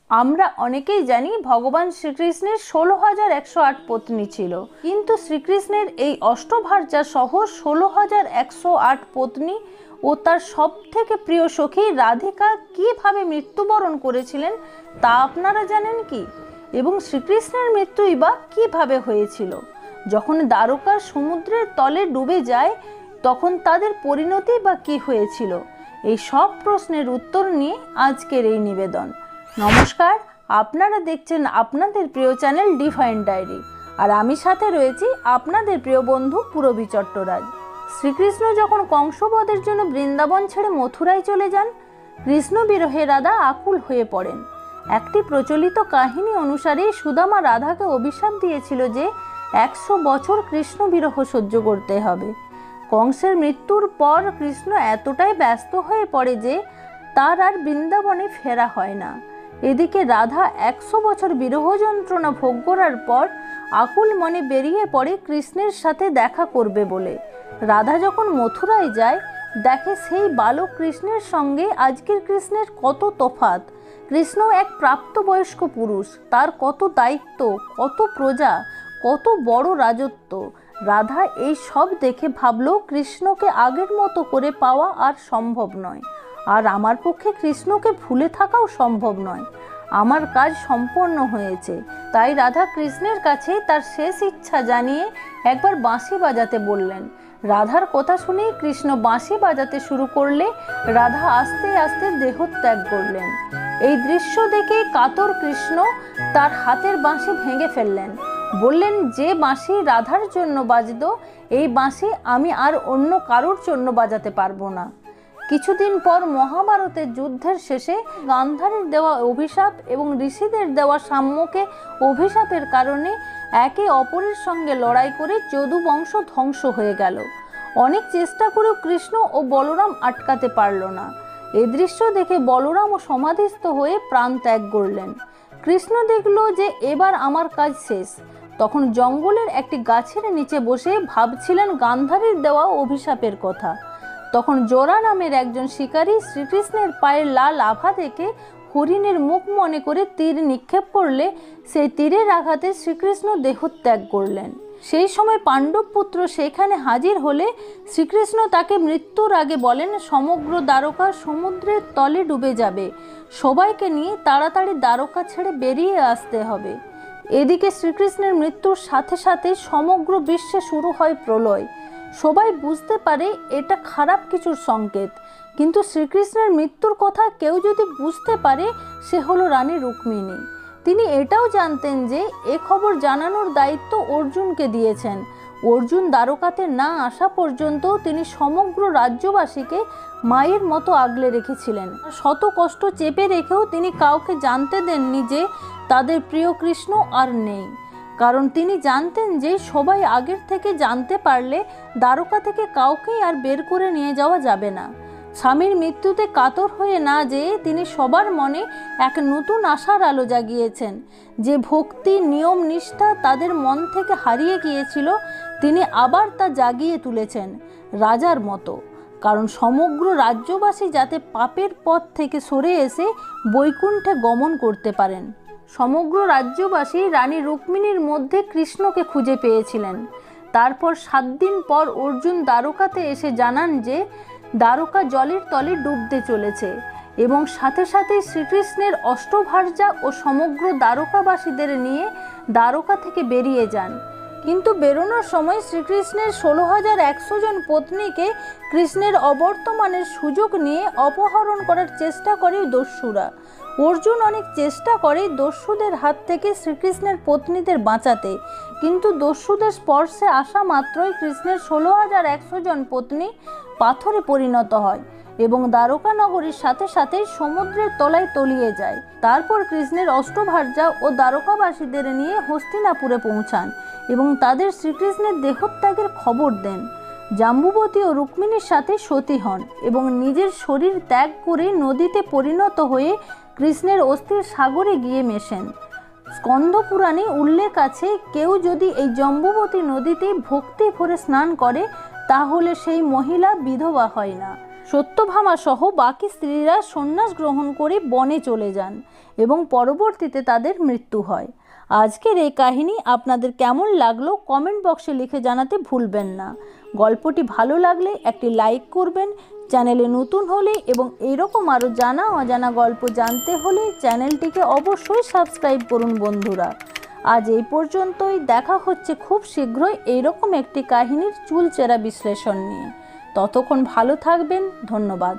আমরা অনেকেই জানি ভগবান শ্রীকৃষ্ণের 16,108 পত্নী ছিল, কিন্তু শ্রীকৃষ্ণের এই অষ্টভার্যা সহ 16,108 পত্নী ও তার সব থেকে প্রিয় সখী রাধিকা কিভাবে মৃত্যুবরণ করেছিলেন তা আপনারা জানেন কি? এবং শ্রীকৃষ্ণের মৃত্যুই বা কিভাবে হয়েছিল? যখন দ্বারকার সমুদ্রের তলে ডুবে যায় তখন তাদের পরিণতি বা কি হয়েছিল? এই সব প্রশ্নের উত্তর নিয়ে আজকের এই নিবেদন। নমস্কার, আপনারা দেখছেন আপনাদের প্রিয় চ্যানেল ডিভাইন ডায়েরি, আর আমি সাথে রয়েছি আপনাদের প্রিয় বন্ধু পূরবী চট্টরাজ। শ্রীকৃষ্ণ যখন কংসবধের জন্য বৃন্দাবন ছেড়ে মথুরায় চলে যান, কৃষ্ণ বিরহে রাধা আকুল হয়ে পড়েন। একটি প্রচলিত কাহিনী অনুসারে সুদামা রাধাকে অভিশাপ দিয়েছিল যে 100 বছর কৃষ্ণ বিরহ সহ্য করতে হবে। কংসের মৃত্যুর পর কৃষ্ণ এতটাই ব্যস্ত হয়ে পড়ে যে তার আর বৃন্দাবনে ফেরা হয় না। এদিকে রাধা 100 বছর বিরহ যন্ত্রণা ভোগ করার পর আকুল মনে বেরিয়ে পড়ে কৃষ্ণের সাথে দেখা করবে বলে। রাধা যখন মথুরায় যায়, দেখে সেই বালক কৃষ্ণের সঙ্গে আজকের কৃষ্ণের কত তফাৎ। কৃষ্ণ এক প্রাপ্তবয়স্ক পুরুষ, তার কত দায়িত্ব, কত প্রজা, কত বড় রাজত্ব। রাধা এই সব দেখে ভাবল কৃষ্ণকে আগের মতো করে পাওয়া আর সম্ভব নয়, আর আমার পক্ষে কৃষ্ণকে ভুলে থাকাও সম্ভব নয়। আমার কাজ সম্পন্ন হয়েছে। তাই রাধা কৃষ্ণের কাছে তার শেষ ইচ্ছা জানিয়ে একবার বাঁশি বাজাতে বললেন। রাধার কথা শুনে কৃষ্ণ বাঁশি বাজাতে শুরু করলে রাধা আস্তে আস্তে দেহত্যাগ করলেন। এই দৃশ্য দেখে কাতর কৃষ্ণ তার হাতের বাঁশি ভেঙে ফেললেন। বললেন, যে বাঁশি রাধার জন্য বাজত, এই বাঁশি আমি আর অন্য কারোর জন্য বাজাতে পারবো না। কিছুদিন পর মহাভারতের যুদ্ধের শেষে গান্ধারীর দেওয়া অভিশাপ এবং ঋষিদের দেওয়া সাম্যকে অভিশাপের কারণে একে অপরের সঙ্গে লড়াই করে যদু বংশ ধ্বংস হয়ে গেল। অনেক চেষ্টা করেও কৃষ্ণ ও বলরাম আটকাতে পারল না। এই দৃশ্য দেখে বলরামও সমাধিস্থ হয়ে প্রাণ ত্যাগ করলেন। কৃষ্ণ দেখল যে এবার আমার কাজ শেষ। তখন জঙ্গলের একটি গাছের নিচে বসে ভাবছিলেন গান্ধারীর দেওয়া অভিশাপের কথা। তখন জোড়া নামের একজন শিকারী শ্রীকৃষ্ণের পায়ের লাল আভা দেখে হরিণের মুখ মনে করে তীর নিক্ষেপ করলে সেই তীরের আঘাতে শ্রীকৃষ্ণ দেহত্যাগ করলেন। সেই সময় পাণ্ডব পুত্র সেখানে হাজির হলে শ্রীকৃষ্ণ তাকে মৃত্যুর আগে বলেন, সমগ্র দ্বারকা সমুদ্রের তলে ডুবে যাবে, সবাইকে নিয়ে তাড়াতাড়ি দ্বারকা ছেড়ে বেরিয়ে আসতে হবে। এদিকে শ্রীকৃষ্ণের মৃত্যুর সাথে সাথে সমগ্র বিশ্বে শুরু হয় প্রলয়। সবাই বুঝতে পারে এটা খারাপ কিছুর সংকেত, কিন্তু শ্রীকৃষ্ণের মৃত্যুর কথা কেউ যদি বুঝতে পারে, সে হলো রানী রুক্মিণী। তিনি এটাও জানতেন যে এ খবর জানানোর দায়িত্ব অর্জুনকে দিয়েছেন। অর্জুন দ্বারকাতে না আসা পর্যন্ত তিনি সমগ্র রাজ্যবাসীকে মায়ের মতো আগলে রেখেছিলেন। শত কষ্ট চেপে রেখেও তিনি কাউকে জানতে দেননি যে তাদের প্রিয় কৃষ্ণ আর নেই, কারণ তিনি জানতেন যে সবাই আগের থেকে জানতে পারলে দ্বারকা থেকে কাউকেই আর বের করে নিয়ে যাওয়া যাবে না। স্বামীর মৃত্যুতে কাতর হয়ে না যেয়ে তিনি সবার মনে এক নতুন আশার আলো জাগিয়েছেন। যে ভক্তি, নিয়ম, নিষ্ঠা তাদের মন থেকে হারিয়ে গিয়েছিল, তিনি আবার তা জাগিয়ে তুলেছেন রাজার মতো, কারণ সমগ্র রাজ্যবাসী যাতে পাপের পথ থেকে সরে এসে বৈকুণ্ঠে গমন করতে পারেন। সমগ্র রাজ্যবাসী রানী রুক্মিণীর মধ্যে কৃষ্ণকে খুঁজে পেয়েছিলেন। তারপর 7 দিন পর অর্জুন দ্বারকাতে এসে জানান যে দ্বারকা জলের তলে ডুবতে চলেছে, এবং সাথে সাথে শ্রীকৃষ্ণের অষ্টভার্যা ও সমগ্র দ্বারকাবাসীদের নিয়ে দ্বারকা থেকে বেরিয়ে যান। কিন্তু বেরোনোর সময় শ্রীকৃষ্ণের 16,100 জন পত্নীকে কৃষ্ণের অবর্তমানের সুযোগ নিয়ে অপহরণ করার চেষ্টা করে দস্যুরা। অর্জুন অনেক চেষ্টা করে দস্যুদের হাত থেকে শ্রীকৃষ্ণের পত্নীদের বাঁচাতে, কিন্তু দস্যুদের স্পর্শে আসা মাত্রই কৃষ্ণের 16,100 জন পত্নী পাথরে পরিণত হয় এবং দ্বারকা নগরীর সাথে সাথে সমুদ্রের তলায় তলিয়ে যায়। তারপর কৃষ্ণের অষ্টভার্যা ও দ্বারকাবাসীদের নিয়ে হস্তিনাপুরে পৌঁছান এবং তাদের শ্রীকৃষ্ণের দেহত্যাগের খবর দেন। জাম্বুবতী ও রুক্মিণীর সাথে সতী হন এবং নিজের শরীর ত্যাগ করে নদীতে পরিণত হয়ে কৃষ্ণের অস্থির সাগরে গিয়ে মেশেন। স্কন্দ পুরাণে উল্লেখ আছে, কেউ যদি এই জাম্বুবতী নদীতে ভক্তি ভরে স্নান করে তাহলে সেই মহিলা বিধবা হয় না। সত্যভামা সহ বাকি স্ত্রীরা সন্ন্যাস গ্রহণ করে বনে চলে যান এবং পরবর্তীতে তাদের মৃত্যু হয়। আজকের এই কাহিনী আপনাদের কেমন লাগলো কমেন্ট বক্সে লিখে জানাতে ভুলবেন না। গল্পটি ভালো লাগলে একটি লাইক করবেন, চ্যানেলে নতুন হলে এবং এরকম আরও জানা অজানা গল্প জানতে হলে চ্যানেলটিকে অবশ্যই সাবস্ক্রাইব করুন বন্ধুরা। আজ এই পর্যন্তই, দেখা হচ্ছে খুব শীঘ্রই এইরকম একটি কাহিনীর চুলচেরা বিশ্লেষণ নিয়ে। ততক্ষণ ভালো থাকবেন, ধন্যবাদ।